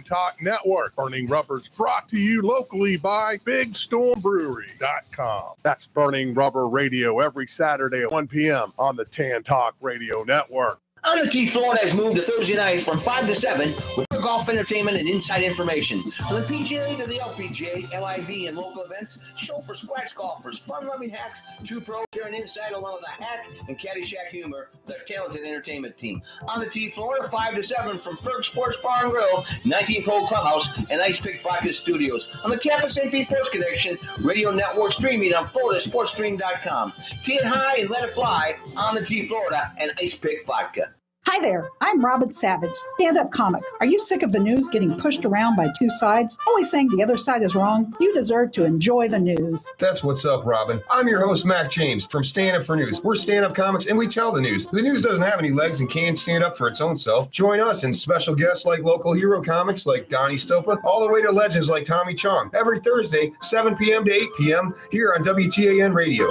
Talk Network. Burning Rubber's brought to you locally by BigStormBrewery.com. That's Burning Rubber Radio every Saturday at 1 p.m. on the Tan Talk Radio Network. WTAN Florida has moved to Thursday nights from 5 to 7 with golf entertainment and inside information. From the PGA to the LPGA, LIV, and local events, show for scratch golfers, fun-loving hacks, two pros sharing insight along with the hack and Caddyshack humor, their talented entertainment team. On the T Florida, 5 to 7 from Ferg Sports Bar and Grill, 19th Hole Clubhouse, and Ice Pick Vodka Studios. On the Tampa St. Pete Sports Connection, radio network streaming on FloridaSportsStream.com. Tee it high and let it fly on the T Florida and Ice Pick Vodka. Hi there, I'm Robin Savage, stand-up comic. Are you sick of the news getting pushed around by two sides, always saying the other side is wrong? You deserve to enjoy the news. That's what's up, Robin. I'm your host, Mac James, from Stand Up for News. We're stand-up comics, and we tell the news. The news doesn't have any legs and can't stand up for its own self. Join us and special guests like local hero comics like Donnie Stopa, all the way to legends like Tommy Chong, every Thursday, 7 p.m. to 8 p.m. here on WTAN Radio.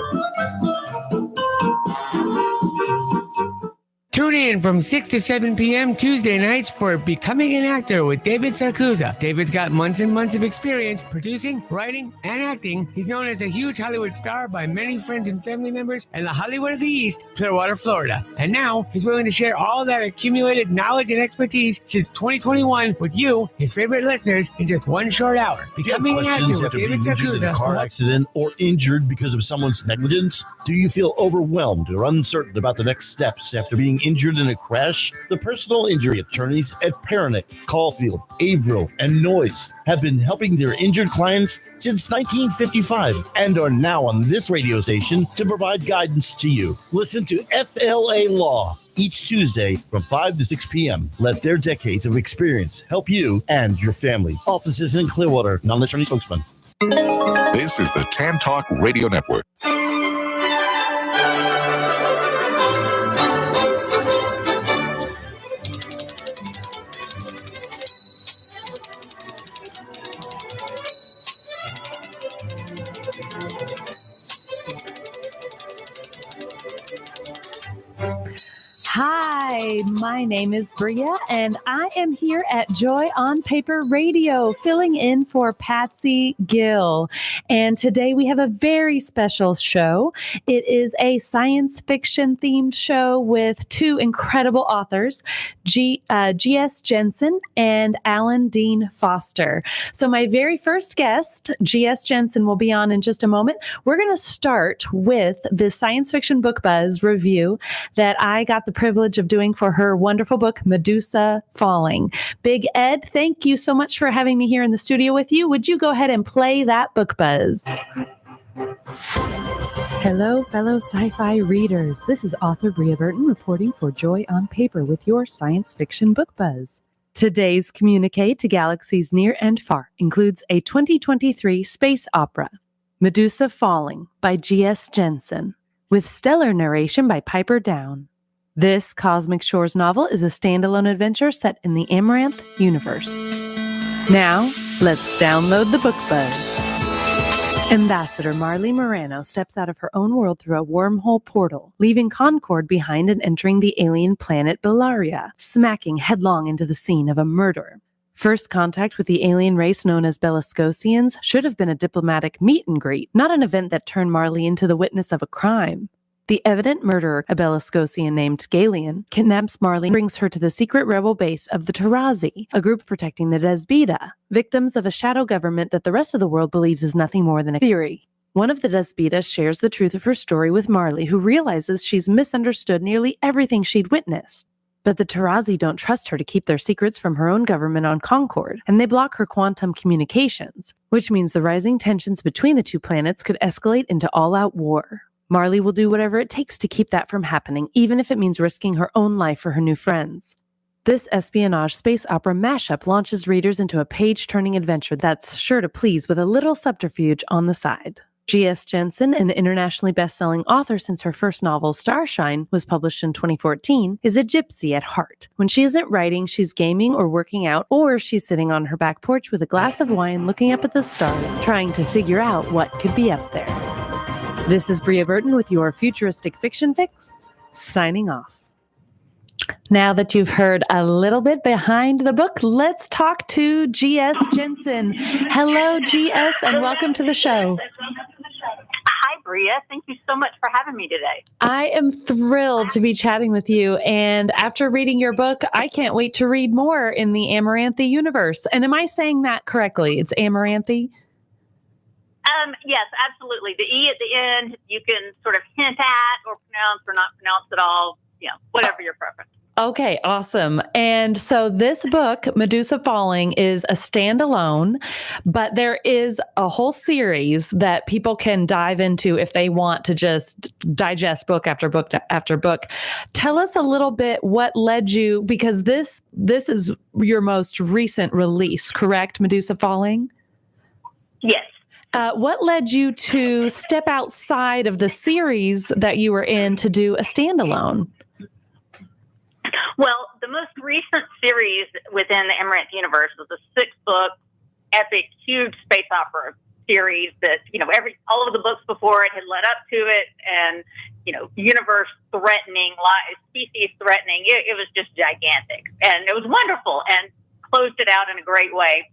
Tune in from 6 to 7 p.m. Tuesday nights for Becoming an Actor with David Sarkuza. David's got months and months of experience producing, writing, and acting. He's known as a huge Hollywood star by many friends and family members in the Hollywood of the East, Clearwater, Florida. And now he's willing to share all that accumulated knowledge and expertise since 2021 with you, his favorite listeners, in just 1 short hour. Becoming an Actor with David Sarkuza. In a car accident or injured because of someone's negligence? Do you feel overwhelmed or uncertain about the next steps after being injured in a crash? The personal injury attorneys at Peronic, Caulfield, Averill, and Noyes have been helping their injured clients since 1955 and are now on this radio station to provide guidance to you. Listen to FLA Law each Tuesday from 5 to 6 p.m. Let their decades of experience help you and your family. Offices in Clearwater, non-attorney spokesman. This is the Tan Talk Radio Network. Hi, my name is Bria, and I am here at Joy on Paper Radio, filling in for Patsy Gill. And today we have a very special show. It is a science fiction themed show with two incredible authors, G.S. Jensen and Alan Dean Foster. So my very first guest, G.S. Jensen, will be on in just a moment. We're going to start with the Science Fiction Book Buzz review that I got the privilege of doing for her wonderful book, Medusa Falling. Big Ed, thank you so much for having me here in the studio with you. Would you go ahead and play that book buzz? Hello, fellow sci-fi readers. This is author Bria Burton reporting for Joy on Paper with your science fiction book buzz. Today's communique to galaxies near and far includes a 2023 space opera, Medusa Falling by G.S. Jensen, with stellar narration by Piper Down. This Cosmic Shores novel is a standalone adventure set in the Amaranth universe. Now, let's download the book buzz. Ambassador Marley Morano steps out of her own world through a wormhole portal, leaving Concord behind and entering the alien planet Bellaria, smacking headlong into the scene of a murder. First contact with the alien race known as Bellascosians should have been a diplomatic meet and greet, not an event that turned Marley into the witness of a crime. The evident murderer, a Bellascosian named Galian, kidnaps Marley and brings her to the secret rebel base of the Tarazi, a group protecting the Desbita, victims of a shadow government that the rest of the world believes is nothing more than a theory. One of the Desbita shares the truth of her story with Marley, who realizes she's misunderstood nearly everything she'd witnessed. But the Tarazi don't trust her to keep their secrets from her own government on Concord, and they block her quantum communications, which means the rising tensions between the two planets could escalate into all-out war. Marley will do whatever it takes to keep that from happening, even if it means risking her own life for her new friends. This espionage space opera mashup launches readers into a page-turning adventure that's sure to please with a little subterfuge on the side. G.S. Jensen, an internationally best-selling author since her first novel, Starshine, was published in 2014, is a gypsy at heart. When she isn't writing, she's gaming or working out, or she's sitting on her back porch with a glass of wine looking up at the stars, trying to figure out what could be up there. This is Bria Burton with your Futuristic Fiction Fix, signing off. Now that you've heard a little bit behind the book, let's talk to G.S. Jensen. Hello, G.S., and welcome to the show. Hi, Bria. Thank you so much for having me today. I am thrilled to be chatting with you. And after reading your book, I can't wait to read more in the Amaranthe universe. And am I saying that correctly? It's Amaranthe? Yes, absolutely. The E at the end, you can sort of hint at or pronounce or not pronounce at all, whatever your preference. Okay, awesome. And so this book, Medusa Falling, is a standalone, but there is a whole series that people can dive into if they want to just digest book after book after book. Tell us a little bit what led you, because this is your most recent release, correct? Medusa Falling? Yes. What led you to step outside of the series that you were in to do a standalone? Well, the most recent series within the Amaranthe universe was a 6-book, epic, huge space opera series that, all of the books before it had led up to it, and, universe threatening, species threatening. It was just gigantic, and it was wonderful, and closed it out in a great way.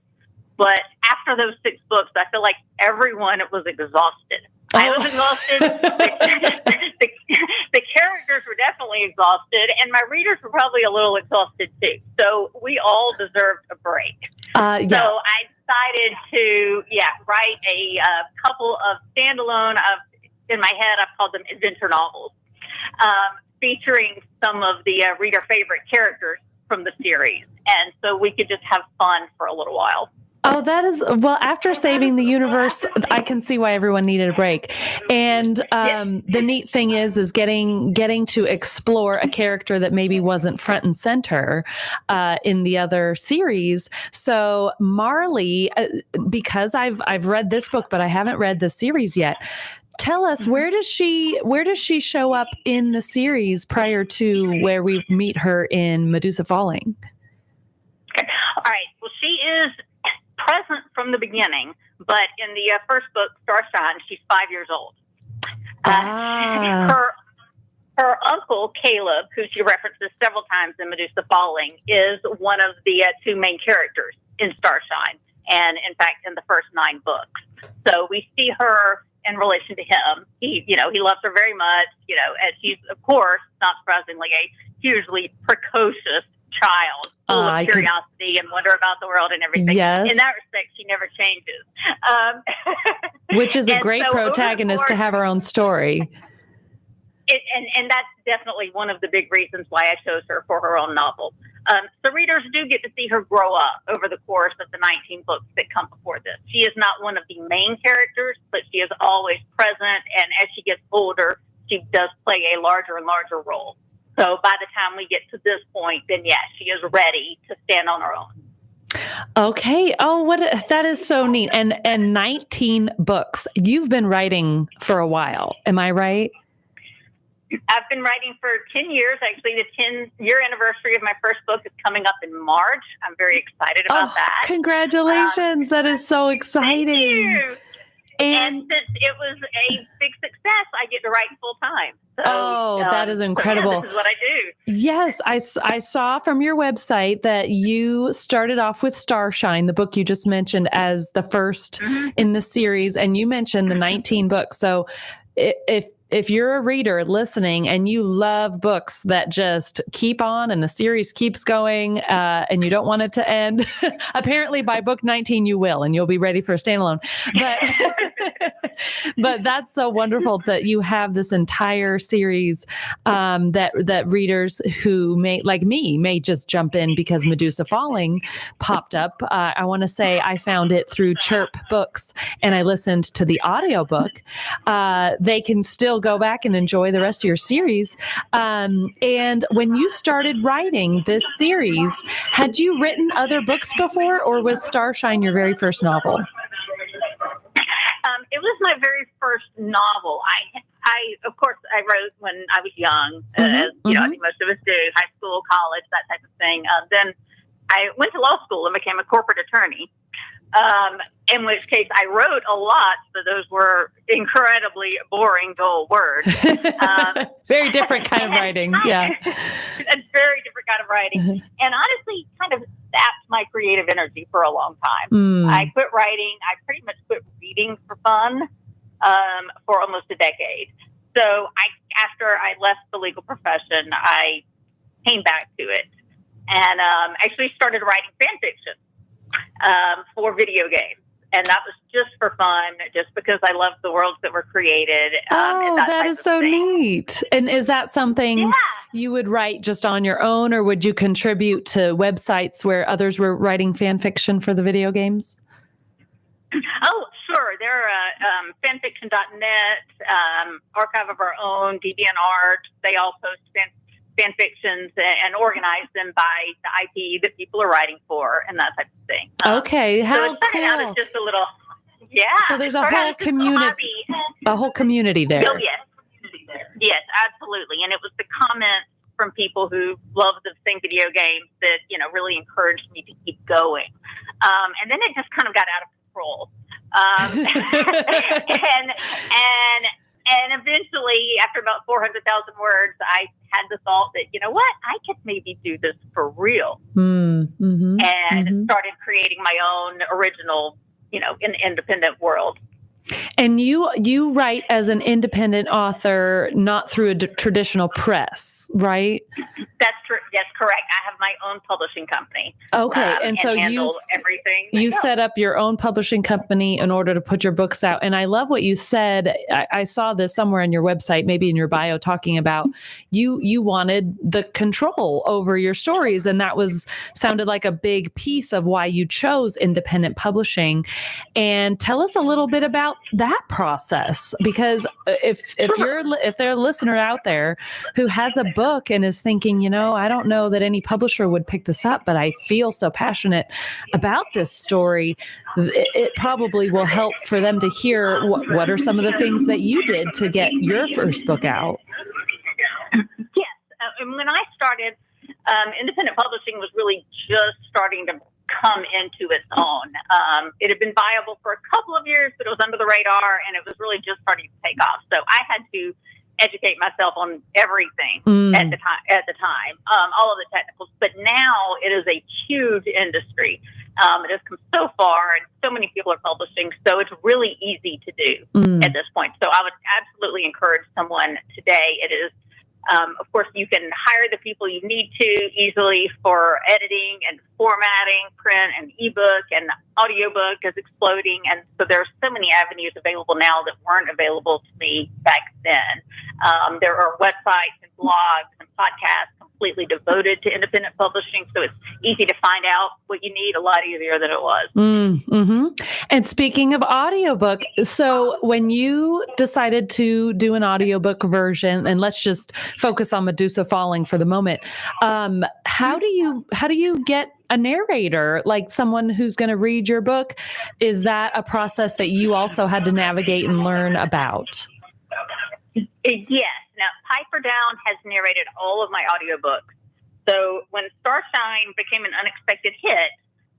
But after those 6 books, I feel like everyone was exhausted. I was exhausted. The characters were definitely exhausted, and my readers were probably a little exhausted too. So we all deserved a break. So I decided to, write a couple of standalone. In my head, I've called them adventure novels, featuring some of the reader favorite characters from the series, and so we could just have fun for a little while. Oh, that is, well, after saving the universe, I can see why everyone needed a break. And the neat thing is getting to explore a character that maybe wasn't front and center in the other series. So Marley, because I've read this book, but I haven't read the series yet. Tell us, where does she show up in the series prior to where we meet her in Medusa Falling? Okay. All right. Well, she is present from the beginning, but in the first book, Starshine, she's 5 years old. Her uncle, Caleb, who she references several times in Medusa Falling, is one of the 2 main characters in Starshine, and in fact, in the first 9 books. So we see her in relation to him. He loves her very much, and she's, of course, not surprisingly, a hugely precocious child, full of curiosity and wonder about the world and everything. Yes. In that respect, she never changes. Which is a great protagonist to have her own story. And that's definitely one of the big reasons why I chose her for her own novel. So readers do get to see her grow up over the course of the 19 books that come before this. She is not one of the main characters, but she is always present. And as she gets older, she does play a larger and larger role. So by the time we get to this point, then yes, she is ready to stand on her own. Okay. Oh, that is so neat. And 19 books. You've been writing for a while. Am I right? I've been writing for 10 years. Actually, the 10-year anniversary of my first book is coming up in March. I'm very excited about that. Congratulations. That is so exciting. Thank you. And since it was a big success, I get to write full time. So, that is incredible. So this is what I do. Yes, I saw from your website that you started off with Starshine, the book you just mentioned, as the first in the series, and you mentioned the 19 books. So if you're a reader listening and you love books that just keep on and the series keeps going and you don't want it to end, apparently by book 19 you will, and you'll be ready for a standalone. But that's so wonderful that you have this entire series that readers who may just jump in because Medusa Falling popped up. I want to say I found it through Chirp Books and I listened to the audiobook. They can still go back and enjoy the rest of your series. And when you started writing this series, had you written other books before, or was Starshine your very first novel? It was my very first novel. I of course, I wrote when I was young, as I think most of us do, high school, college, that type of thing. Then I went to law school and became a corporate attorney. In which case I wrote a lot, so those were incredibly boring, dull words. Very different kind of writing. Yeah. A very different kind of writing. And honestly, kind of sapped my creative energy for a long time. I quit writing. I pretty much quit reading for fun for almost a decade. So after I left the legal profession, I came back to it and actually started writing fan fiction for video games. And that was just for fun, just because I loved the worlds that were created. That is so neat. And is that something you would write just on your own, or would you contribute to websites where others were writing fan fiction for the video games? Oh, sure. There are fanfiction.net, Archive of Our Own, DeviantArt. They all post fan fictions and organize them by the IP that people are writing for and that type of thing. Okay, how so it started out as just a little, So there's a whole community there. Oh, yes, absolutely. And it was the comments from people who love the same video games that really encouraged me to keep going. And then it just kind of got out of control. And eventually, after about 400,000 words, I had the thought that, I could maybe do this for real. And started creating my own original, independent world. And you write as an independent author, not through a traditional press, right? That's true. That's correct. I have my own publishing company. Okay, and so everything. You set up your own publishing company in order to put your books out. And I love what you said. I saw this somewhere on your website, maybe in your bio, talking about you wanted the control over your stories, and that sounded like a big piece of why you chose independent publishing. And tell us a little bit about that process, because if there's a listener out there who has a book and is thinking, I don't know that any publisher would pick this up, but I feel so passionate about this story, it probably will help for them to hear what are some of the things that you did to get your first book out. Yes. And when I started, independent publishing was really just starting to come into its own. It had been viable for a couple of years, but it was under the radar, and it was really just starting to take off. So I had to educate myself on everything at the time, all of the technicals. But now it is a huge industry. It has come so far, and so many people are publishing, so it's really easy to do at this point. So I would absolutely encourage someone today. It is, of course, you can hire the people you need to easily for editing and formatting, print and ebook, and audiobook is exploding. And so there are so many avenues available now that weren't available to me back then. There are websites and blogs and podcasts completely devoted to independent publishing. So it's easy to find out what you need, a lot easier than it was. And speaking of audiobook, so when you decided to do an audiobook version, and let's just focus on Medusa Falling for the moment, how do you get a narrator, like someone who's going to read your book? Is that a process that you also had to navigate and learn about? Yes. Now, Piper Down has narrated all of my audiobooks. So when Starshine became an unexpected hit,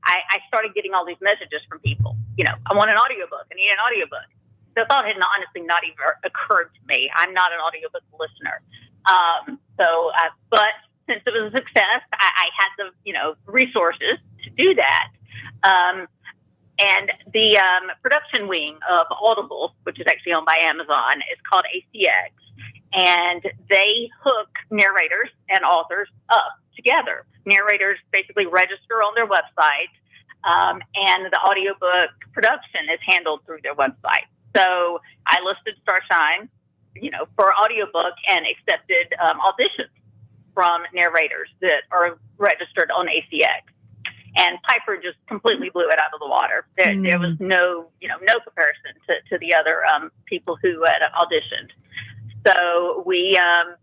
I started getting all these messages from people. I want an audiobook. I need an audiobook. The thought had honestly not even occurred to me. I'm not an audiobook listener. But since it was a success, I had the resources to do that. And the production wing of Audible, which is actually owned by Amazon, is called ACX. And they hook narrators and authors up together. Narrators basically register on their website, and the audiobook production is handled through their website. So I listed Starshine, for audiobook, and accepted auditions from narrators that are registered on ACX. And Piper just completely blew it out of the water. There was no comparison to the other people who had auditioned. So we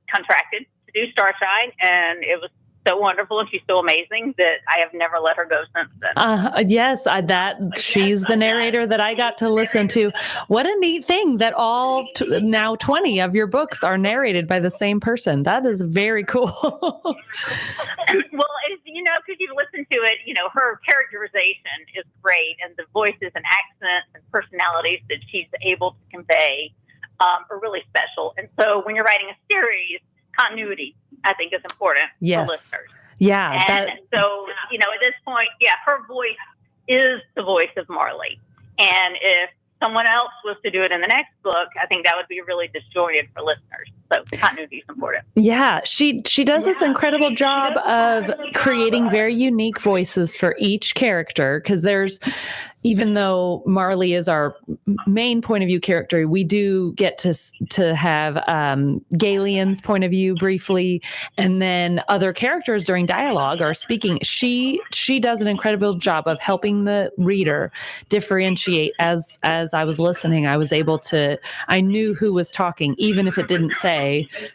contracted to do Starshine, and it was so wonderful, and she's so amazing that I have never let her go since then. Yes, she's the narrator that I got to listen to. What a neat thing that all now 20 of your books are narrated by the same person. That is very cool. Well, always, because you've listened to it, her characterization is great, and the voices and accents and personalities that she's able to convey are really special. And so when you're writing a series, continuity, I think, is important for listeners. Yeah. And so, at this point, her voice is the voice of Marley. And if someone else was to do it in the next book, I think that would be really disjointed for listeners. So continuity is important. Yeah, she does this incredible job of creating very unique voices for each character, because even though Marley is our main point of view character, we do get to have Galian's point of view briefly, and then other characters during dialogue are speaking. She does an incredible job of helping the reader differentiate. As I was listening, I knew who was talking, even if it didn't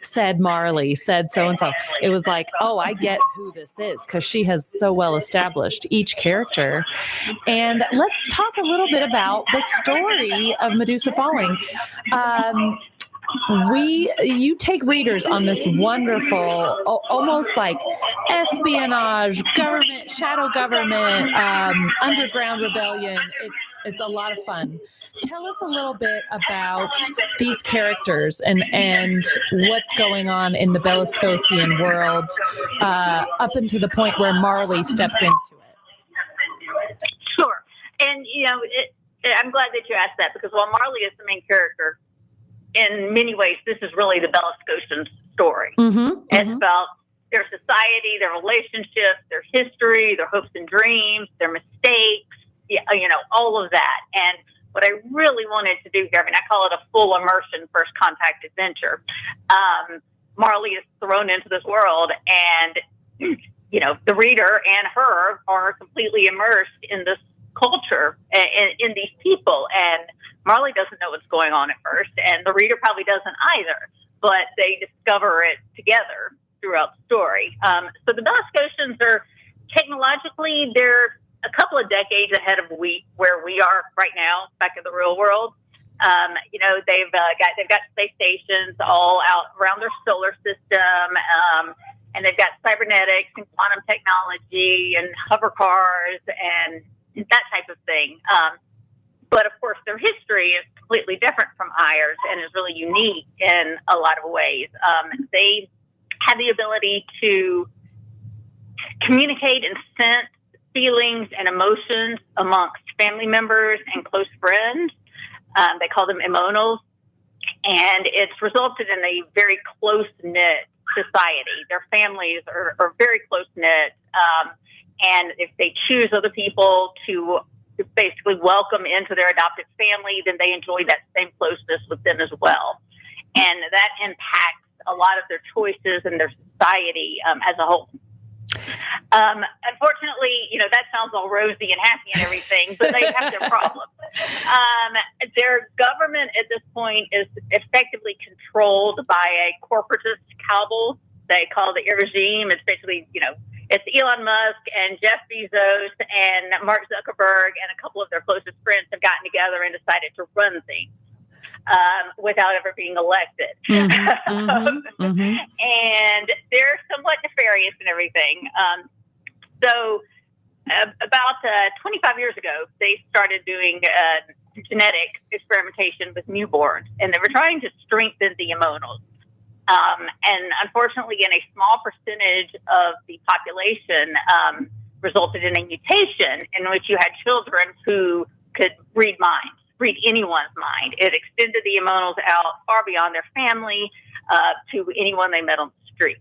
said Marley, said so and so. It was like, oh, I get who this is, because she has so well established each character. And let's talk a little bit about the story of Medusa Falling. You take readers on this wonderful, almost like espionage, government, shadow government, underground rebellion. It's a lot of fun. Tell us a little bit about these characters and what's going on in the Bellascosian world up until the point where Marley steps into it. Sure. And, I'm glad that you asked that, because while Marley is the main character, in many ways, this is really the Bellascosian story. It's about their society, their relationships, their history, their hopes and dreams, their mistakes, all of that. And what I really wanted to do here, I call it a full immersion first contact adventure. Marley is thrown into this world, and, the reader and her are completely immersed in this culture and in these people. And Marley doesn't know what's going on at first, and the reader probably doesn't either, but they discover it together throughout the story. So the Bellascosians are technologically, they're a couple of decades ahead of where we are right now, back in the real world. They've got space stations all out around their solar system, and they've got cybernetics and quantum technology and hover cars and that type of thing. But of course, their history is completely different from ours and is really unique in a lot of ways. They have the ability to communicate and sense feelings and emotions amongst family members and close friends. They call them imonals, and it's resulted in a very close-knit society. Their families are very close-knit, and if they choose other people to basically welcome into their adopted family, then they enjoy that same closeness with them as well. And that impacts a lot of their choices and their society as a whole. Unfortunately, that sounds all rosy and happy and everything, but they have their problems. Their government at this point is effectively controlled by a corporatist cabal they call the regime. It's basically, it's Elon Musk and Jeff Bezos and Mark Zuckerberg and a couple of their closest friends have gotten together and decided to run things without ever being elected. And they're somewhat nefarious and everything. So about 25 years ago, they started doing genetic experimentation with newborns, and they were trying to strengthen the imonals. And unfortunately, in a small percentage of the population, resulted in a mutation in which you had children who could read minds, read anyone's mind. It extended the imonals out far beyond their family to anyone they met on the street.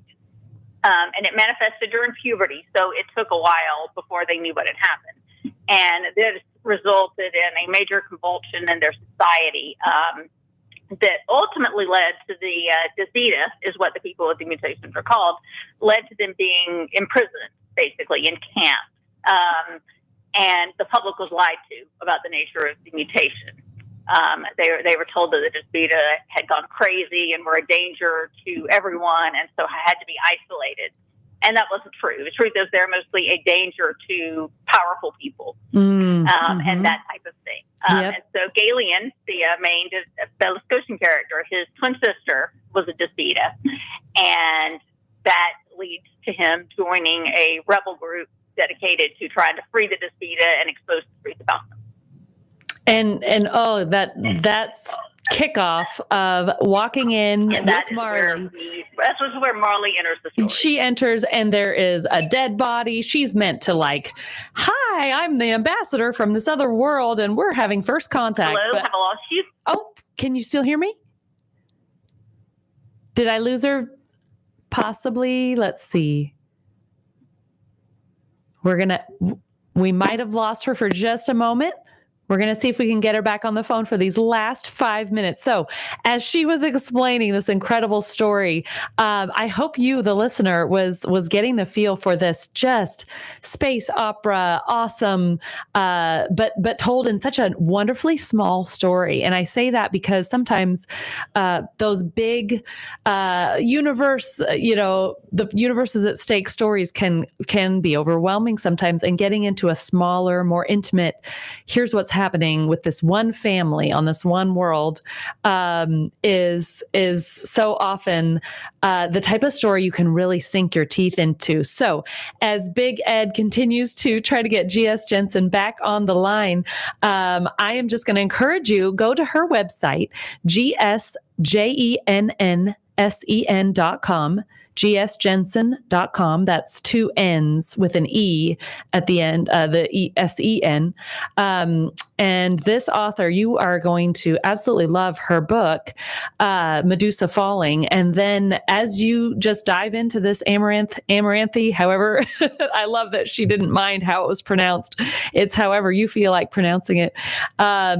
And it manifested during puberty, so it took a while before they knew what had happened. And this resulted in a major convulsion in their society that ultimately led to the Dazita, is what the people with the mutations are called, led to them being imprisoned, basically, in camps. And the public was lied to about the nature of the mutation. They were told that the Dazita had gone crazy and were a danger to everyone, and so had to be isolated. And that wasn't true. The truth is they're mostly a danger to powerful people and that type of thing. And so Galian, the main Bellascosian character, his twin sister was a Dazita, and that leads to him joining a rebel group dedicated to trying to free the Despeda and expose the truth about them. And oh, that's kickoff of walking in with Marley. That's where Marley enters the story. She enters and there is a dead body. She's meant to hi, I'm the ambassador from this other world and we're having first contact. Hello, have I lost you? Oh, can you still hear me? Did I lose her? Possibly. Let's see. We might have lost her for just a moment. We're going to see if we can get her back on the phone for these last 5 minutes. So as she was explaining this incredible story, I hope you, the listener, was getting the feel for this just space opera, awesome, but told in such a wonderfully small story. And I say that because sometimes those big universe, the universes at stake stories can be overwhelming sometimes, and getting into a smaller, more intimate, here's what's happening with this one family on this one world is so often the type of story you can really sink your teeth into. So as Big Ed continues to try to get GS Jensen back on the line, I am just going to encourage you, go to her website, gsjensen.com. gsjensen.com. That's 2 N's with an E at the end, the ESEN. And this author, you are going to absolutely love her book, Medusa Falling. And then as you just dive into this Amaranthi, however, I love that she didn't mind how it was pronounced. It's however you feel like pronouncing it.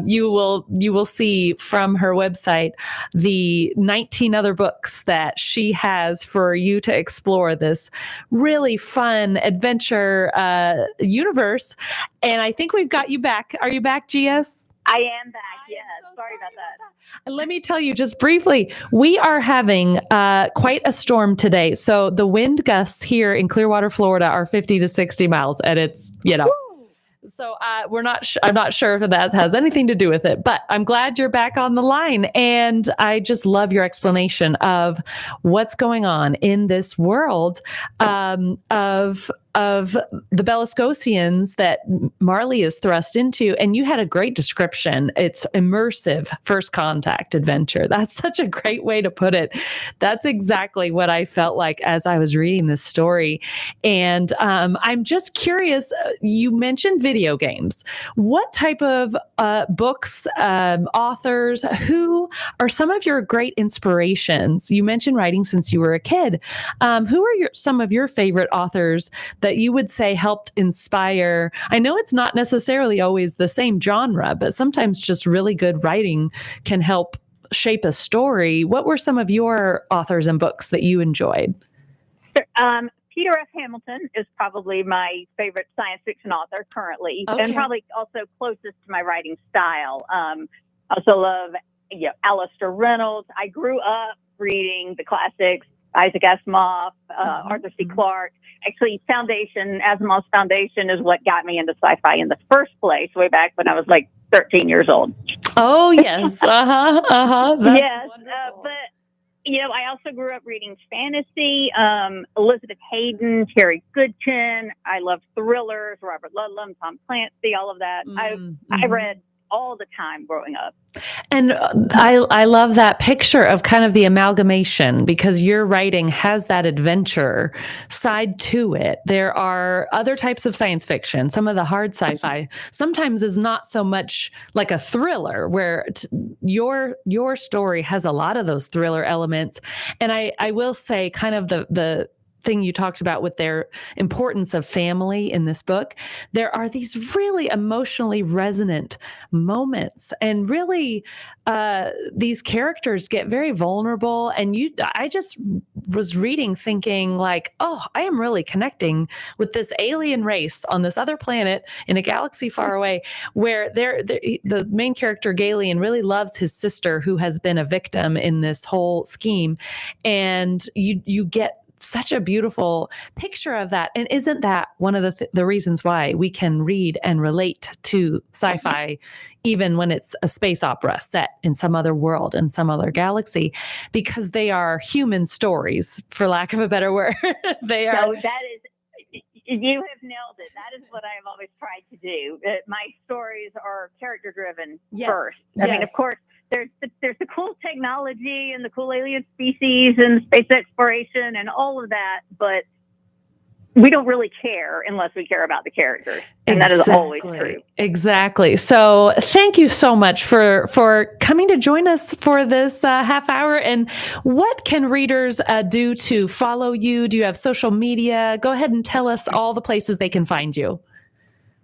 You will see from her website the 19 other books that she has for you to explore this really fun adventure universe. And I think we've got you back. Are you back, GS? I am back, yes. Sorry about that. Let me tell you just briefly, we are having quite a storm today. So the wind gusts here in Clearwater, Florida are 50 to 60 miles. And it's, Woo! So I'm not sure if that has anything to do with it, but I'm glad you're back on the line. And I just love your explanation of what's going on in this world of the Bellascosians that Marley is thrust into. And you had a great description. It's immersive first contact adventure. That's such a great way to put it. That's exactly what I felt like as I was reading this story. And I'm just curious, you mentioned video games. What type of books, authors, who are some of your great inspirations? You mentioned writing since you were a kid. Who are some of your favorite authors that you would say helped inspire? I know it's not necessarily always the same genre, but sometimes just really good writing can help shape a story. What were some of your authors and books that you enjoyed? Peter F. Hamilton is probably my favorite science fiction author currently, and probably also closest to my writing style. I also love Alistair Reynolds. I grew up reading the classics, Isaac Asimov, Arthur C. Clarke. Actually, Asimov's Foundation is what got me into sci-fi in the first place, way back when I was like 13 years old. Oh, yes. Yes. But, I also grew up reading fantasy, Elizabeth Hayden, Terry Goodkin. I love thrillers, Robert Ludlum, Tom Clancy, all of that. I read all the time growing up. And I love that picture of kind of the amalgamation, because your writing has that adventure side to it. There are other types of science fiction. Some of the hard sci-fi sometimes is not so much like a thriller, where your story has a lot of those thriller elements. And I will say kind of the thing you talked about with their importance of family in this book, there are these really emotionally resonant moments, and really these characters get very vulnerable. And I just was reading thinking like, oh, I am really connecting with this alien race on this other planet in a galaxy far away, where the main character Galen really loves his sister, who has been a victim in this whole scheme. And you get such a beautiful picture of that. And isn't that one of the reasons why we can read and relate to sci-fi, even when it's a space opera set in some other world, in some other galaxy, because they are human stories, for lack of a better word. They are. So that is, you have nailed it. That is what I have always tried to do. My stories are character driven first. I mean, of course, there's the cool technology and the cool alien species and space exploration and all of that, but we don't really care unless we care about the characters. And that is always true. Exactly. So thank you so much for coming to join us for this half hour. And what can readers do to follow you? Do you have social media? Go ahead and tell us all the places they can find you.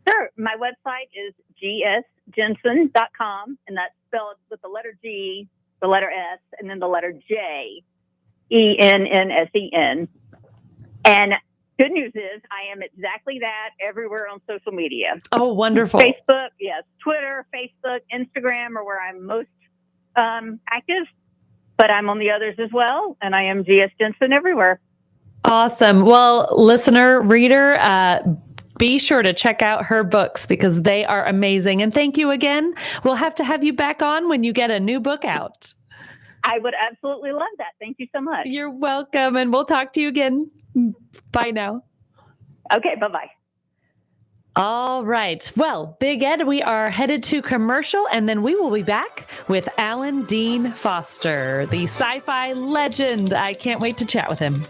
Sure. My website is gsjensen.com, and that's spelled with the letter G, the letter S, and then the letter J, ENNSEN. And good news is I am exactly that everywhere on social media. Oh, wonderful. Facebook, yes. Twitter, Facebook, Instagram are where I'm most active, but I'm on the others as well, and I am GS Jensen everywhere. Awesome. Well, listener, reader, be sure to check out her books because they are amazing. And thank you again. We'll have to have you back on when you get a new book out. I would absolutely love that. Thank you so much. You're welcome. And we'll talk to you again. Bye now. Okay, bye-bye. All right. Well, Big Ed, we are headed to commercial, and then we will be back with Alan Dean Foster, the sci-fi legend. I can't wait to chat with him.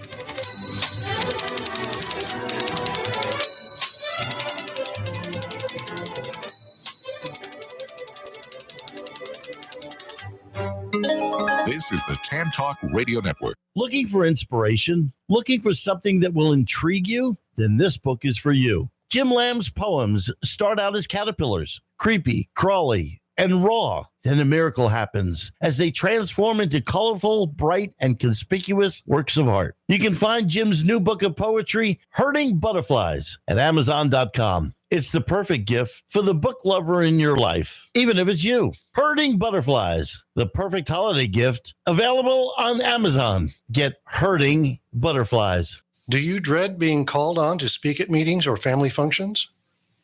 This is the Tan Talk Radio Network. Looking for inspiration? Looking for something that will intrigue you? Then this book is for you. Jim Lamb's poems start out as caterpillars, creepy, crawly, and raw. Then a miracle happens as they transform into colorful, bright, and conspicuous works of art. You can find Jim's new book of poetry, Hurting Butterflies, at Amazon.com. It's the perfect gift for the book lover in your life, even if it's you. Hurting Butterflies, the perfect holiday gift, available on Amazon. Get Hurting Butterflies. Do you dread being called on to speak at meetings or family functions?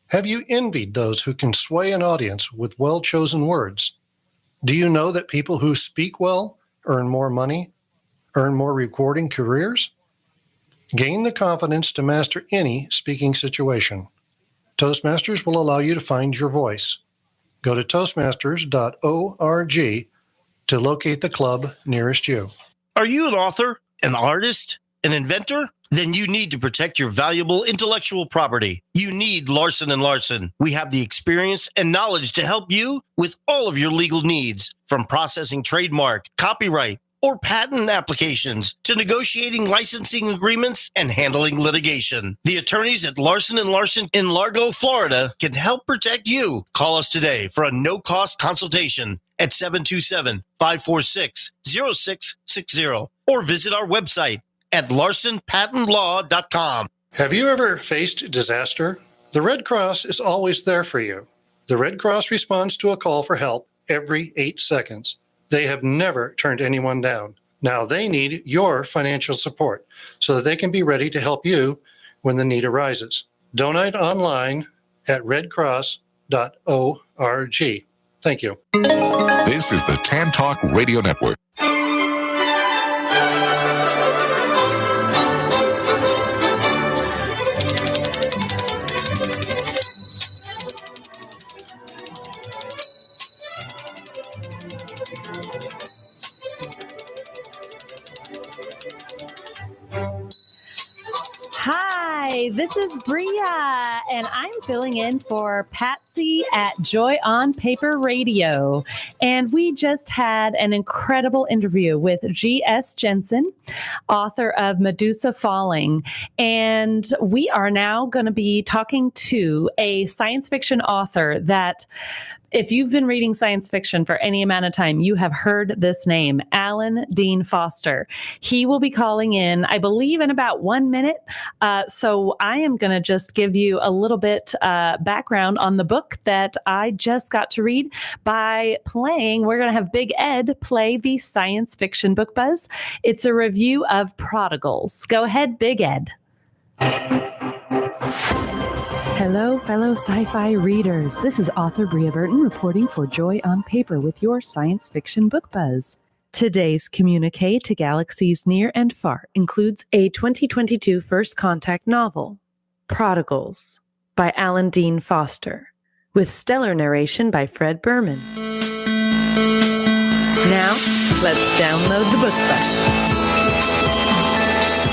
Have you envied those who can sway an audience with well-chosen words? Do you know that people who speak well earn more money, earn more rewarding careers? Gain the confidence to master any speaking situation. Toastmasters will allow you to find your voice. Go to toastmasters.org to locate the club nearest you. Are you an author, an artist, an inventor? Then you need to protect your valuable intellectual property. You need Larson & Larson. We have the experience and knowledge to help you with all of your legal needs, from processing trademark, copyright, or patent applications to negotiating licensing agreements and handling litigation. The attorneys at Larson & Larson in Largo, Florida can help protect you. Call us today for a no-cost consultation at 727-546-0660 or visit our website at larsonpatentlaw.com. Have you ever faced disaster? The Red Cross is always there for you. The Red Cross responds to a call for help every 8 seconds. They have never turned anyone down. Now they need your financial support so that they can be ready to help you when the need arises. Donate online at redcross.org. Thank you. This is the Tan Talk Radio Network. Hi, this is Bria, and I'm filling in for Patsy at Joy on Paper Radio. And we just had an incredible interview with G.S. Jensen, author of Medusa Falling. And we are now going to be talking to a science fiction author that, if you've been reading science fiction for any amount of time, you have heard this name, Alan Dean Foster. He will be calling in, I believe, in about 1 minute. So I am going to just give you a little bit background on the book book that I just got to read by playing. We're going to have Big Ed play the science fiction book buzz. It's a review of Prodigals. Go ahead, Big Ed. Hello, fellow sci-fi readers. This is author Bria Burton reporting for Joy on Paper with your science fiction book buzz. Today's communique to galaxies near and far includes a 2022 First Contact novel, Prodigals, by Alan Dean Foster, with stellar narration by Fred Berman. Now, let's download the book buzz.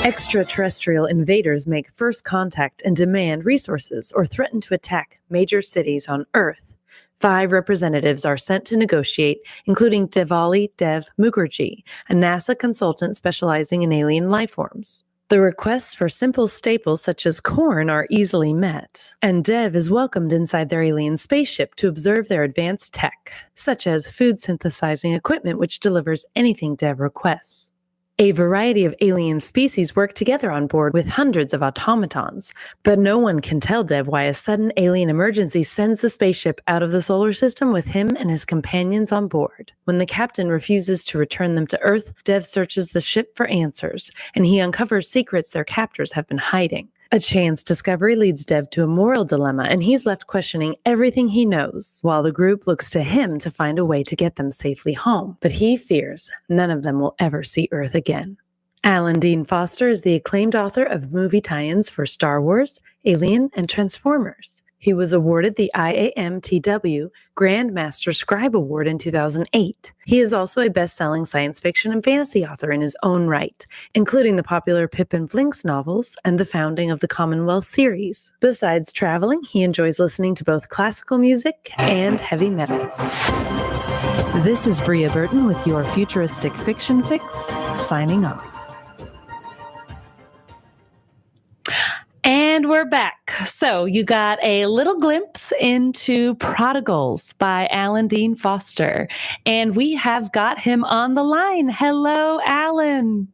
Extraterrestrial invaders make first contact and demand resources or threaten to attack major cities on Earth. 5 representatives are sent to negotiate, including Devali Dev Mukherjee, a NASA consultant specializing in alien lifeforms. The requests for simple staples such as corn are easily met, and Dev is welcomed inside their alien spaceship to observe their advanced tech, such as food synthesizing equipment which delivers anything Dev requests. A variety of alien species work together on board with hundreds of automatons, but no one can tell Dev why a sudden alien emergency sends the spaceship out of the solar system with him and his companions on board. When the captain refuses to return them to Earth, Dev searches the ship for answers, and he uncovers secrets their captors have been hiding. A chance discovery leads Dev to a moral dilemma, and he's left questioning everything he knows, while the group looks to him to find a way to get them safely home. But he fears none of them will ever see Earth again. Alan Dean Foster is the acclaimed author of movie tie-ins for Star Wars, Alien, and Transformers. He was awarded the IAMTW Grandmaster Scribe Award in 2008. He is also a best-selling science fiction and fantasy author in his own right, including the popular Pip and Flinks novels and the founding of the Commonwealth series. Besides traveling, he enjoys listening to both classical music and heavy metal. This is Bria Burton with your futuristic fiction fix, signing off. And we're back. So you got a little glimpse into Prodigals by Alan Dean Foster. And we have got him on the line. Hello, Alan.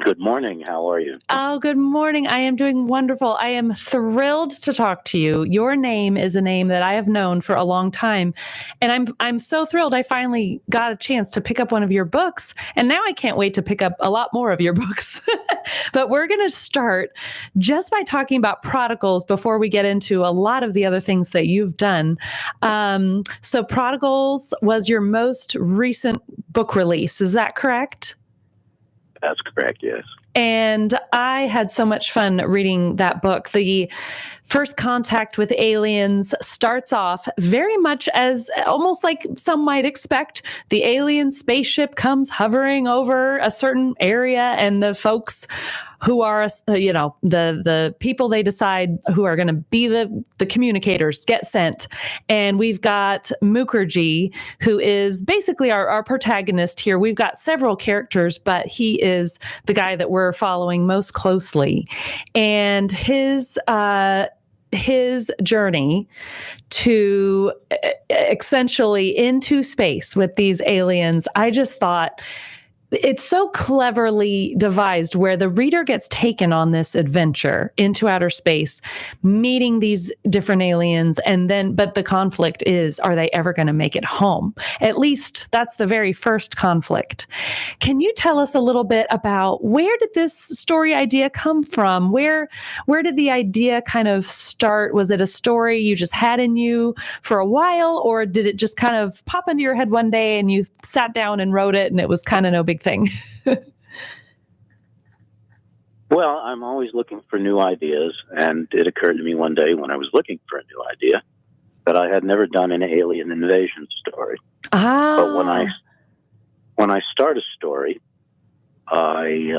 Good morning. How are you? Oh, good morning. I am doing wonderful. I am thrilled to talk to you. Your name is a name that I have known for a long time. And I'm so thrilled I finally got a chance to pick up one of your books. And now I can't wait to pick up a lot more of your books. But we're going to start just by talking about Prodigals before we get into a lot of the other things that you've done. So Prodigals was your most recent book release. Is that correct? That's correct, yes. And I had so much fun reading that book. The First Contact with Aliens starts off very much as almost like some might expect. The alien spaceship comes hovering over a certain area, and the folks who are, the people they decide who are going to be the communicators get sent. And we've got Mukherjee, who is basically our protagonist here. We've got several characters, but he is the guy that we're following most closely. And his journey to essentially into space with these aliens, I just thought it's so cleverly devised where the reader gets taken on this adventure into outer space, meeting these different aliens. But the conflict is, are they ever going to make it home? At least that's the very first conflict. Can you tell us a little bit about where did this story idea come from? Where did the idea kind of start? Was it a story you just had in you for a while, or did it just kind of pop into your head one day and you sat down and wrote it and it was kind of no big thing? Well, I'm always looking for new ideas, and it occurred to me one day when I was looking for a new idea that I had never done an alien invasion story. But when I start a story, I'm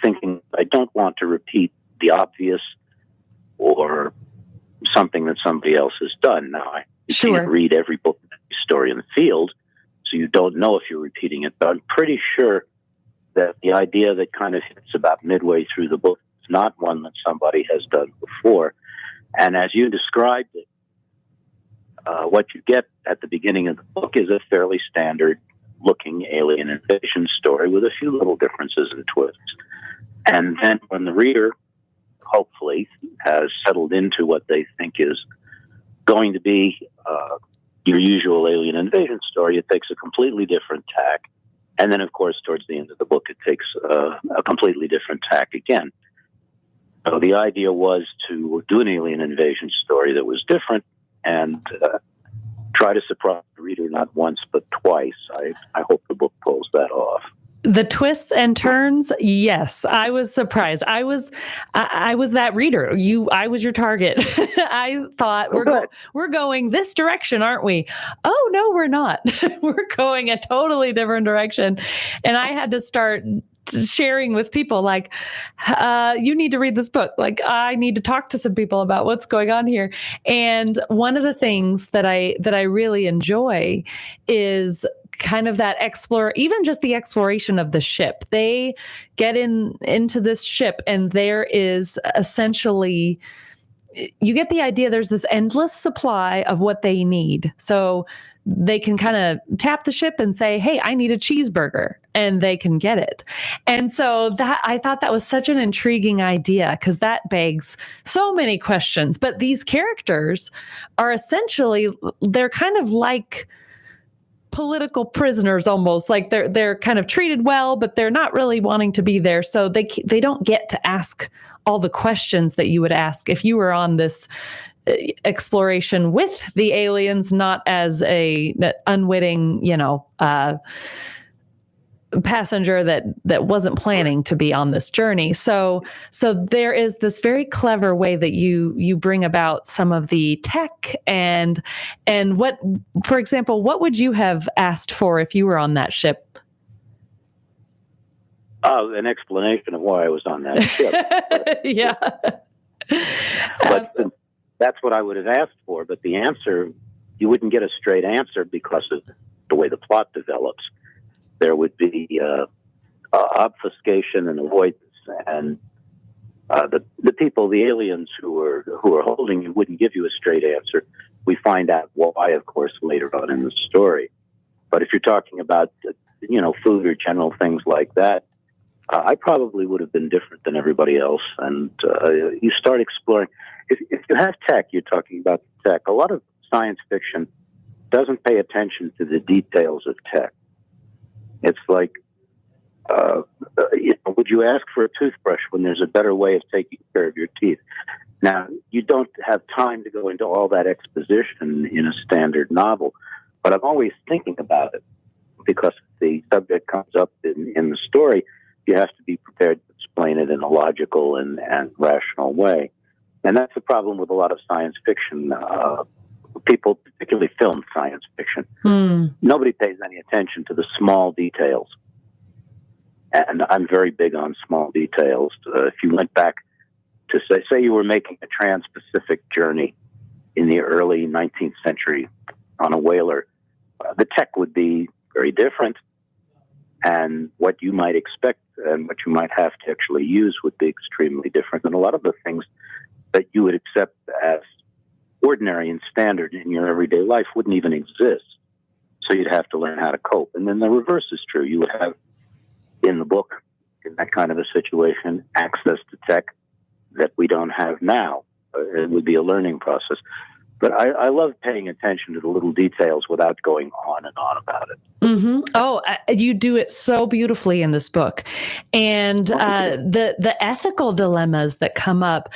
thinking I don't want to repeat the obvious or something that somebody else has done. Now, you can't read every book story in the field, so you don't know if you're repeating it, but I'm pretty sure that the idea that kind of hits about midway through the book is not one that somebody has done before. And as you described it, what you get at the beginning of the book is a fairly standard-looking alien invasion story with a few little differences and twists. And then when the reader, hopefully, has settled into what they think is going to be your usual alien invasion story, it takes a completely different tack. And then, of course, towards the end of the book, it takes a completely different tack again. So the idea was to do an alien invasion story that was different and try to surprise the reader not once but twice. I hope the book pulls that off. The twists and turns, yes, I was surprised. I was that reader. I was your target. I thought we're going this direction, aren't we? Oh no, we're not. We're going a totally different direction, and I had to start sharing with people like, you need to read this book. Like, I need to talk to some people about what's going on here. And one of the things that I really enjoy is kind of that even just the exploration of the ship. They get into this ship, and there is essentially, you get the idea there's this endless supply of what they need. So they can kind of tap the ship and say, hey, I need a cheeseburger, and they can get it. And so I thought that was such an intriguing idea, because that begs so many questions. But these characters are essentially, they're kind of like political prisoners almost. Like they're kind of treated well, but they're not really wanting to be there. So they don't get to ask all the questions that you would ask if you were on this exploration with the aliens, not as a unwitting, passenger that wasn't planning to be on this journey. So there is this very clever way that you bring about some of the tech and what, for example, what would you have asked for if you were on that ship? An explanation of why I was on that ship. Yeah. But that's what I would have asked for. But the answer, you wouldn't get a straight answer because of the way the plot develops. There would be obfuscation and avoidance, and the people, the aliens who are holding you, wouldn't give you a straight answer. We find out why, of course, later on in the story. But if you're talking about food or general things like that, I probably would have been different than everybody else. And you start exploring. If you have tech, you're talking about tech. A lot of science fiction doesn't pay attention to the details of tech. It's like, would you ask for a toothbrush when there's a better way of taking care of your teeth? Now, you don't have time to go into all that exposition in a standard novel, but I'm always thinking about it because if the subject comes up in the story, you have to be prepared to explain it in a logical and rational way. And that's the problem with a lot of science fiction. People, particularly film science fiction, nobody pays any attention to the small details. And I'm very big on small details. If you went back to say you were making a trans-Pacific journey in the early 19th century on a whaler, the tech would be very different. And what you might expect and what you might have to actually use would be extremely different. And a lot of the things that you would accept as ordinary and standard in your everyday life wouldn't even exist. So you'd have to learn how to cope. And then the reverse is true. You would have in the book, in that kind of a situation, access to tech that we don't have now. It would be a learning process. But I love paying attention to the little details without going on and on about it. Mm-hmm. Oh, you do it so beautifully in this book. And the ethical dilemmas that come up,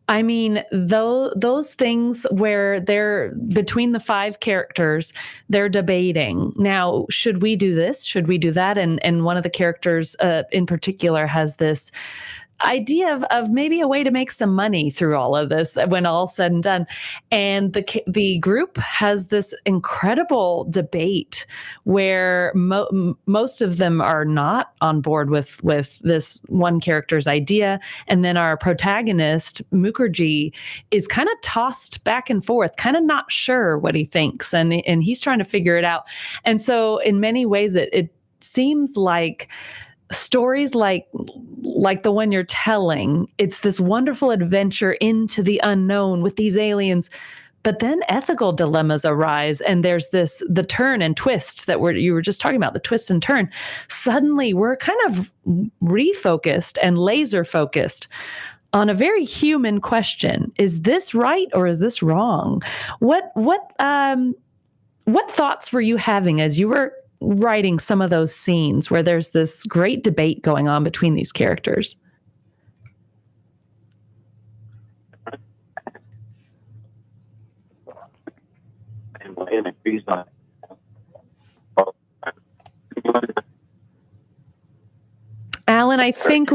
I mean, those things where they're between the five characters, they're debating. Now, should we do this? Should we do that? And one of the characters in particular has this idea of maybe a way to make some money through all of this when all's said and done. And the group has this incredible debate where most of them are not on board with this one character's idea. And then our protagonist, Mukherjee, is kind of tossed back and forth, kind of not sure what he thinks. And he's trying to figure it out. And so in many ways, it seems like stories like the one you're telling, it's this wonderful adventure into the unknown with these aliens, but then ethical dilemmas arise, and there's the turn and twist that you were just talking about, the twist and turn. Suddenly we're kind of refocused and laser focused on a very human question. Is this right or is this wrong? What thoughts were you having as you were writing some of those scenes where there's this great debate going on between these characters? Alan, I think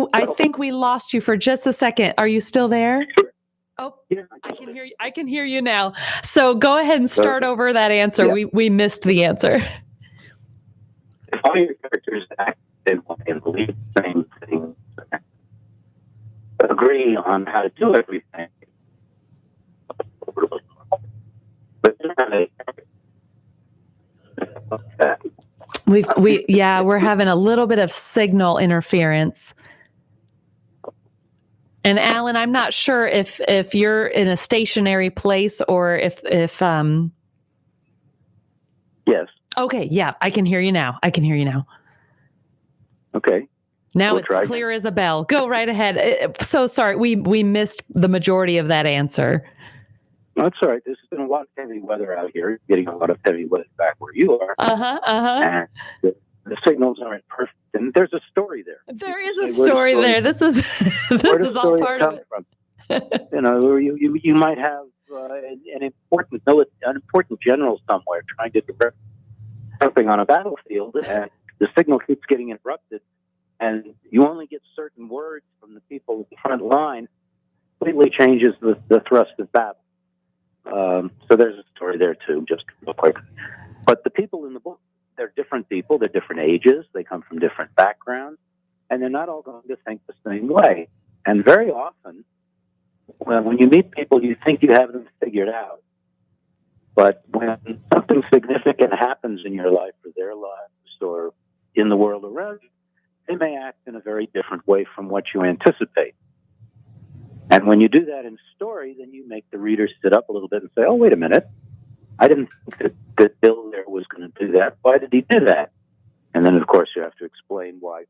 we lost you for just a second. Are you still there? Oh, I can hear you. I can hear you now. So go ahead and start over that answer. Yeah. We missed the answer. If all your characters act and believe the same thing, agree on how to do everything, but we're having a little bit of signal interference. And Alan, I'm not sure if you're in a stationary place or if Yes. Okay, yeah, I can hear you now. Okay. Now it's clear as a bell. Go right ahead. So sorry, we missed the majority of that answer. No, that's all right. There's been a lot of heavy weather out here. Getting a lot of heavy weather back where you are. And the signals aren't perfect. And there's a story there. There is a story there. This is all part of it. From? You might have an important general somewhere trying to direct something on a battlefield, and the signal keeps getting interrupted, and you only get certain words from the people at the front line. Completely changes the thrust of battle. So there's a story there too, just real quick. But the people in the book, they're different people, they're different ages, they come from different backgrounds, and they're not all going to think the same way. And very often, when you meet people, you think you have them figured out. But when something significant happens in your life or their lives or in the world around you, they may act in a very different way from what you anticipate. And when you do that in story, then you make the reader sit up a little bit and say, oh, wait a minute. I didn't think that Bill there was going to do that. Why did he do that? And then, of course, you have to explain why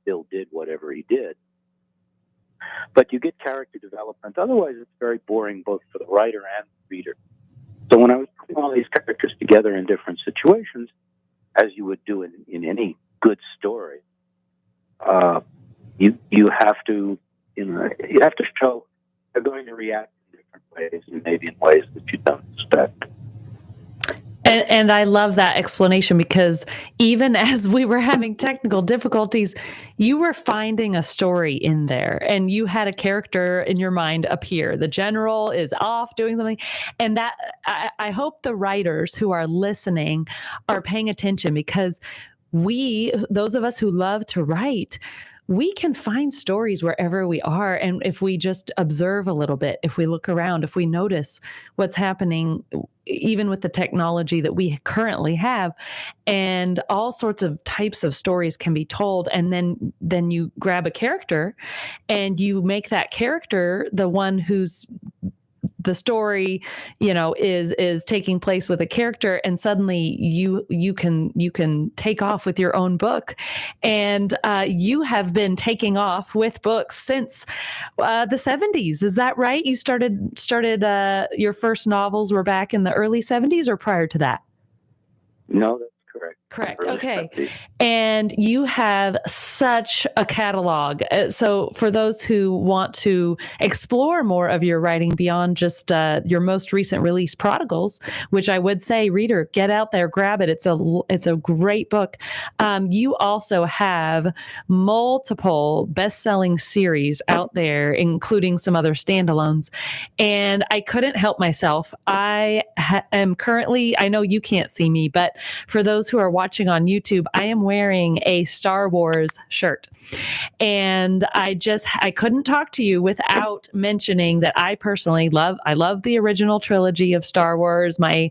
Bill did whatever he did. But you get character development. Otherwise, it's very boring both for the writer and the reader. So when I was putting all these characters together in different situations, as you would do in any good story, you have to show they're going to react in different ways, and maybe in ways that you don't expect. And I love that explanation, because even as we were having technical difficulties, you were finding a story in there, and you had a character in your mind appear. The general is off doing something. And that I hope the writers who are listening are paying attention, because those of us who love to write, we can find stories wherever we are. And if we just observe a little bit, if we look around, if we notice what's happening, even with the technology that we currently have, and all sorts of types of stories can be told. And then you grab a character and you make that character the one who's the story, is taking place with a character, and suddenly you can take off with your own book. And you have been taking off with books since the 70s. Is that right? You started your first novels were back in the early 70s or prior to that? No, that's correct. Correct. Okay. And you have such a catalog. So for those who want to explore more of your writing beyond just your most recent release, Prodigals, which I would say, reader, get out there, grab it. It's a great book. You also have multiple best-selling series out there, including some other standalones. And I couldn't help myself. I am currently, I know you can't see me, but for those who are watching on YouTube, I am wearing a Star Wars shirt. And I couldn't talk to you without mentioning that I personally love the original trilogy of Star Wars. My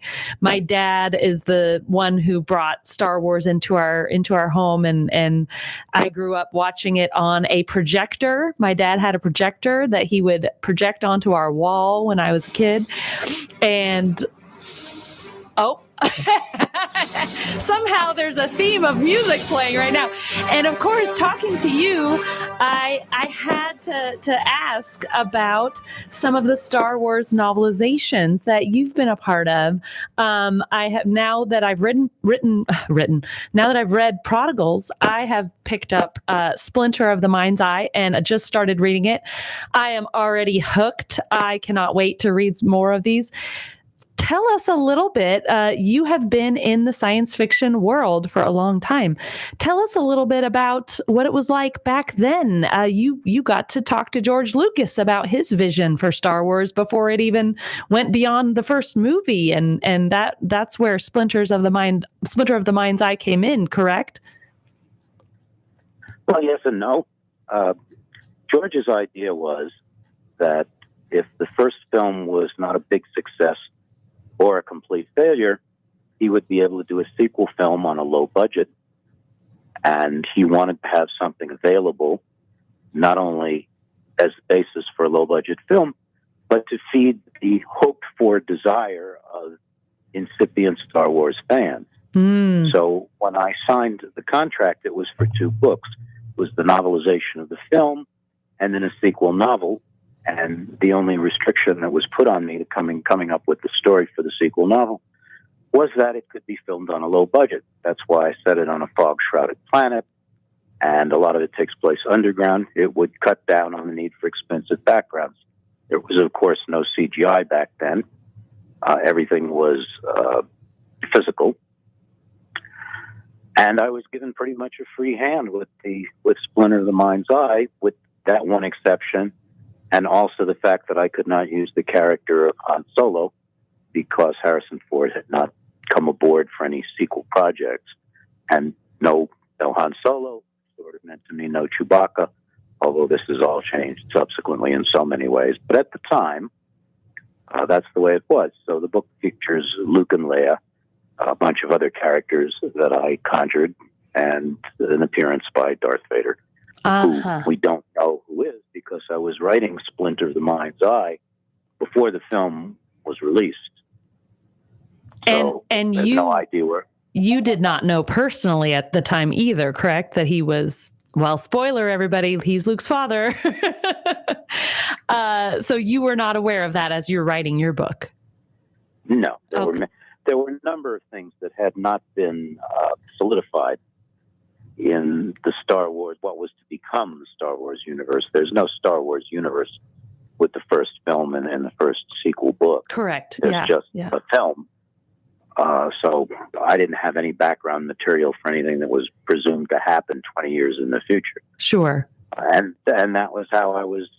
dad is the one who brought Star Wars into our home, and I grew up watching it on a projector. My dad had a projector that he would project onto our wall when I was a kid. And somehow there's a theme of music playing right now. And of course, talking to you, I had to ask about some of the Star Wars novelizations that you've been a part of. I have, now that I've written now that I've read Prodigals, I have picked up Splinter of the Mind's Eye and I just started reading it. I am already hooked. I cannot wait to read more of these. Tell us a little bit. You have been in the science fiction world for a long time. Tell us a little bit about what it was like back then. You got to talk to George Lucas about his vision for Star Wars before it even went beyond the first movie, and that's where Splinter of the Mind's Eye came in. Correct? Well, yes and no. George's idea was that if the first film was not a big success or a complete failure, he would be able to do a sequel film on a low budget. And he wanted to have something available, not only as the basis for a low budget film, but to feed the hoped for desire of incipient Star Wars fans. So when I signed the contract, it was for 2 books. It was the novelization of the film and then a sequel novel. And the only restriction that was put on me to coming up with the story for the sequel novel was that it could be filmed on a low budget. That's why I set it on a fog-shrouded planet, and a lot of it takes place underground. It would cut down on the need for expensive backgrounds. There was, of course, no CGI back then. Everything was physical. And I was given pretty much a free hand with Splinter of the Mind's Eye, with that one exception, and also the fact that I could not use the character of Han Solo because Harrison Ford had not come aboard for any sequel projects. And no Han Solo sort of meant to me no Chewbacca, although this has all changed subsequently in so many ways. But at the time, that's the way it was. So the book features Luke and Leia, a bunch of other characters that I conjured, and an appearance by Darth Vader, who we don't know who is, because I was writing Splinter of the Mind's Eye before the film was released. So and there's you no idea where. You did not know personally at the time either, correct? That he was, well, spoiler, everybody, he's Luke's father. So you were not aware of that as you're writing your book? No. There were a number of things that had not been solidified in the Star Wars, what was to become the Star Wars universe. There's no Star Wars universe with the first film and the first sequel book. Correct. There's just a film. So I didn't have any background material for anything that was presumed to happen 20 years in the future. Sure. And that was how I was,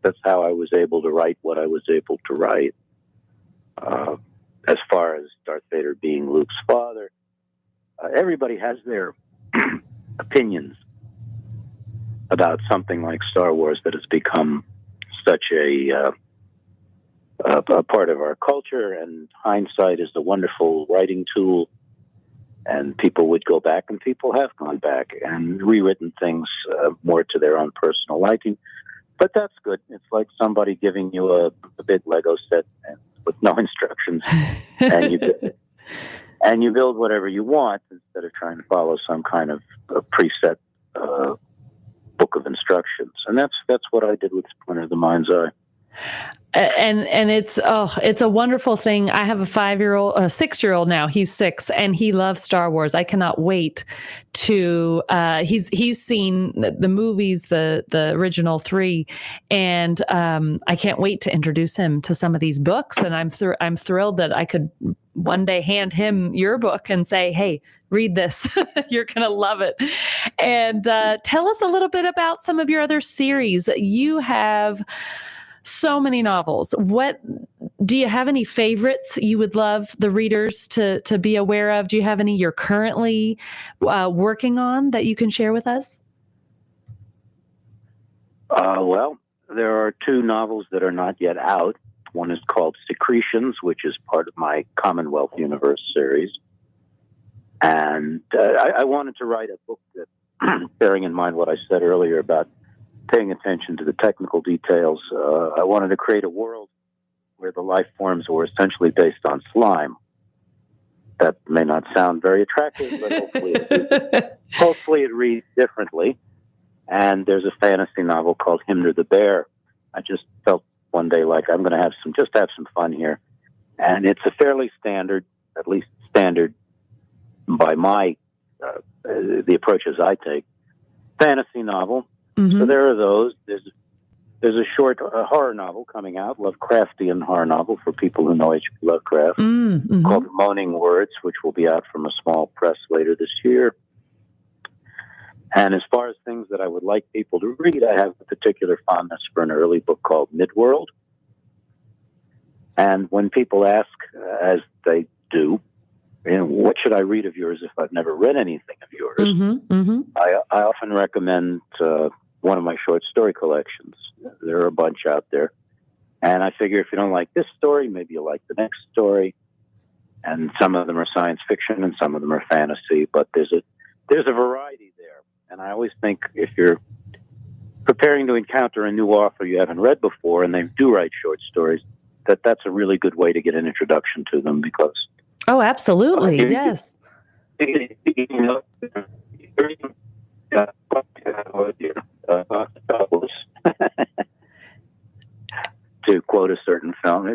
that's how I was able to write what I was able to write. As far as Darth Vader being Luke's father, everybody has their opinions about something like Star Wars that has become such a part of our culture, and hindsight is a wonderful writing tool, and people would go back, and people have gone back and rewritten things more to their own personal liking. But that's good. It's like somebody giving you a big Lego set with no instructions, and you build whatever you want instead of trying to follow some kind of preset book of instructions. And that's what I did with Splinter of the Mind's Eye. And it's a wonderful thing. I have a 6-year-old now. He's 6 and he loves Star Wars. I cannot wait to, he's seen the movies, the original 3. And, I can't wait to introduce him to some of these books. And I'm thrilled that I could one day hand him your book and say, hey, read this. You're going to love it. And, tell us a little bit about some of your other series. You have so many novels. What do you have any favorites you would love the readers to be aware of? Do you have any you're currently working on that you can share with us? Well, there are 2 novels that are not yet out. One is called Secretions, which is part of my Commonwealth Universe series. And I wanted to write a book that, bearing in mind what I said earlier about paying attention to the technical details, I wanted to create a world where the life forms were essentially based on slime. That may not sound very attractive, but hopefully it reads differently. And there's a fantasy novel called Hinder the Bear. I just felt one day like I'm going to have some fun here. And it's a fairly standard, at least standard by my, the approaches I take, fantasy novel. Mm-hmm. So there are those. There's a short horror novel coming out, Lovecraftian horror novel for people who know H.P. Lovecraft, called Moaning Words, which will be out from a small press later this year. And as far as things that I would like people to read, I have a particular fondness for an early book called Midworld. And when people ask, as they do, what should I read of yours if I've never read anything of yours? I often recommend one of my short story collections. There are a bunch out there. And I figure if you don't like this story, maybe you'll like the next story. And some of them are science fiction and some of them are fantasy, but there's a variety there. And I always think if you're preparing to encounter a new author you haven't read before, and they do write short stories, that's a really good way to get an introduction to them because... Oh, absolutely. Yes. To quote a certain film,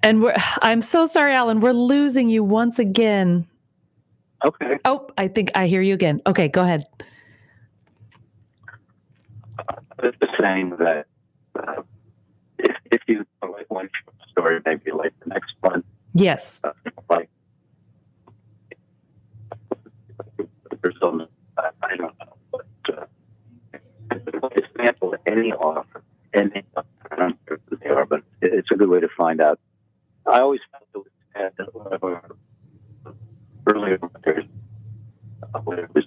and I'm so sorry, Alan, we're losing you once again. Okay. Oh, I think I hear you again. Okay, go ahead. It's saying that if you like one story, maybe you like the next one. Yes. Like there's some, I don't know, but example, any author, I don't know who they are, but it's a good way to find out. I always felt it was earlier writers, whether it was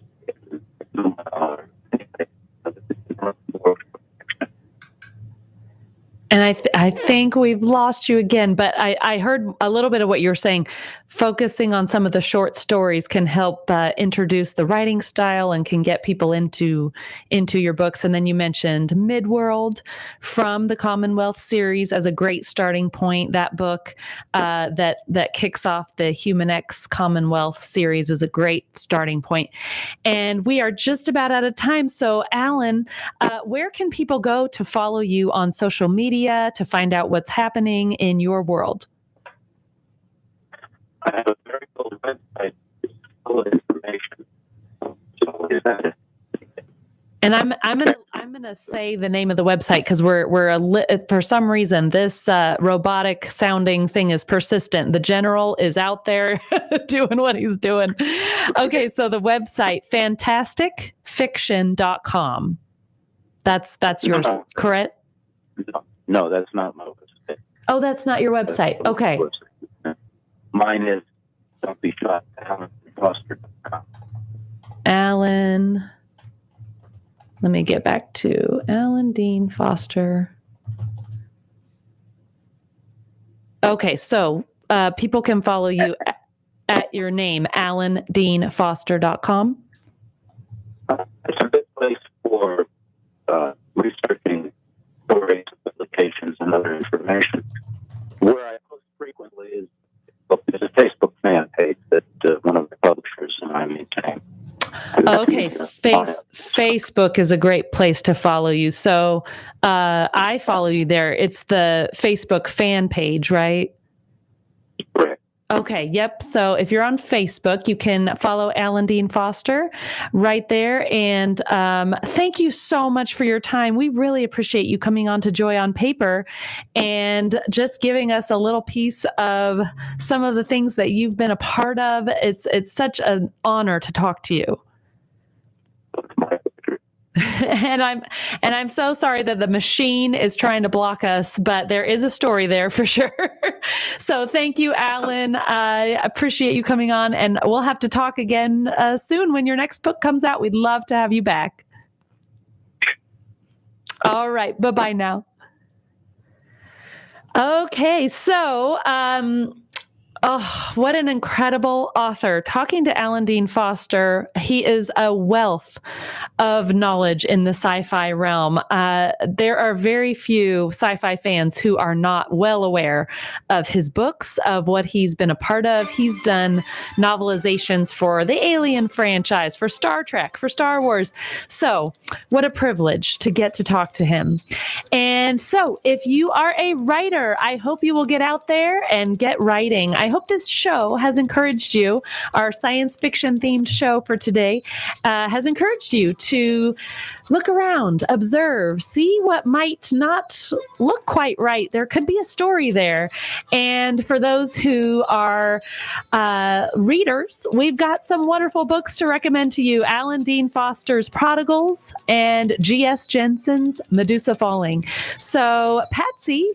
and I think we've lost you again, but I heard a little bit of what you were saying. Focusing on some of the short stories can help introduce the writing style and can get people into your books. And then you mentioned Midworld from the Commonwealth series as a great starting point. That book that kicks off the Human X Commonwealth series is a great starting point. And we are just about out of time. So, Alan, where can people go to follow you on social media to find out what's happening in your world? I have a very cool website full of information. So is that And I'm gonna say the name of the website because for some reason this robotic sounding thing is persistent. The general is out there doing what he's doing. Okay, so the website fantasticfiction.com. That's yours, correct? No, that's not my website. Oh, that's not your website. Okay. Mine is Don't Be Shy, AlanDeanFoster.com. Alan. Let me get back to Alan Dean Foster. Okay, so people can follow you at your name, AlanDeanFoster.com. It's a good place for researching stories, publications, and other information. Where I post frequently is there's a Facebook fan page that one of the publishers and I maintain. Okay, Facebook is a great place to follow you. So I follow you there. It's the Facebook fan page, right? Correct. Okay, yep. So if you're on Facebook, you can follow Alan Dean Foster right there. And thank you so much for your time. We really appreciate you coming on to Joy on Paper and just giving us a little piece of some of the things that you've been a part of. It's such an honor to talk to you. And I'm so sorry that the machine is trying to block us, but there is a story there for sure. So thank you, Alan. I appreciate you coming on, and we'll have to talk again soon when your next book comes out. We'd love to have you back. All right. Bye-bye now. Okay. So, Oh, what an incredible author. Talking to Alan Dean Foster, he is a wealth of knowledge in the sci-fi realm. There are very few sci-fi fans who are not well aware of his books, of what he's been a part of. He's done novelizations for the Alien franchise, for Star Trek, for Star Wars. So what a privilege to get to talk to him. And so if you are a writer, I hope you will get out there and get writing. I hope this show has encouraged you. Our science fiction themed show for today has encouraged you to look around, observe, see what might not look quite right. There could be a story there. And for those who are readers, we've got some wonderful books to recommend to you. Alan Dean Foster's Prodigals and G.S. Jensen's Medusa Falling. So Patsy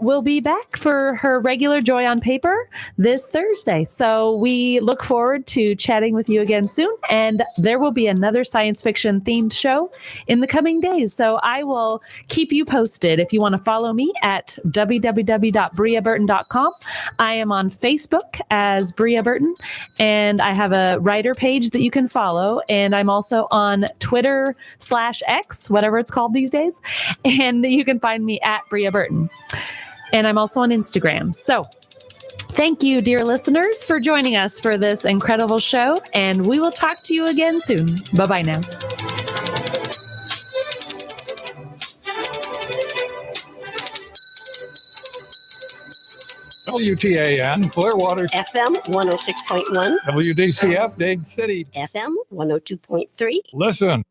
will be back for her regular Joy on Paper this Thursday. So we look forward to chatting with you again soon. And there will be another science fiction themed show in the coming days. So I will keep you posted. If you want to follow me at www.briaburton.com. I am on Facebook as Bria Burton, and I have a writer page that you can follow. And I'm also on Twitter/X, whatever it's called these days. And you can find me at Bria Burton. And I'm also on Instagram. So thank you, dear listeners, for joining us for this incredible show. And we will talk to you again soon. Bye-bye now. WTAN, Clearwater. FM 106.1. WDCF, Dade City. FM 102.3. Listen.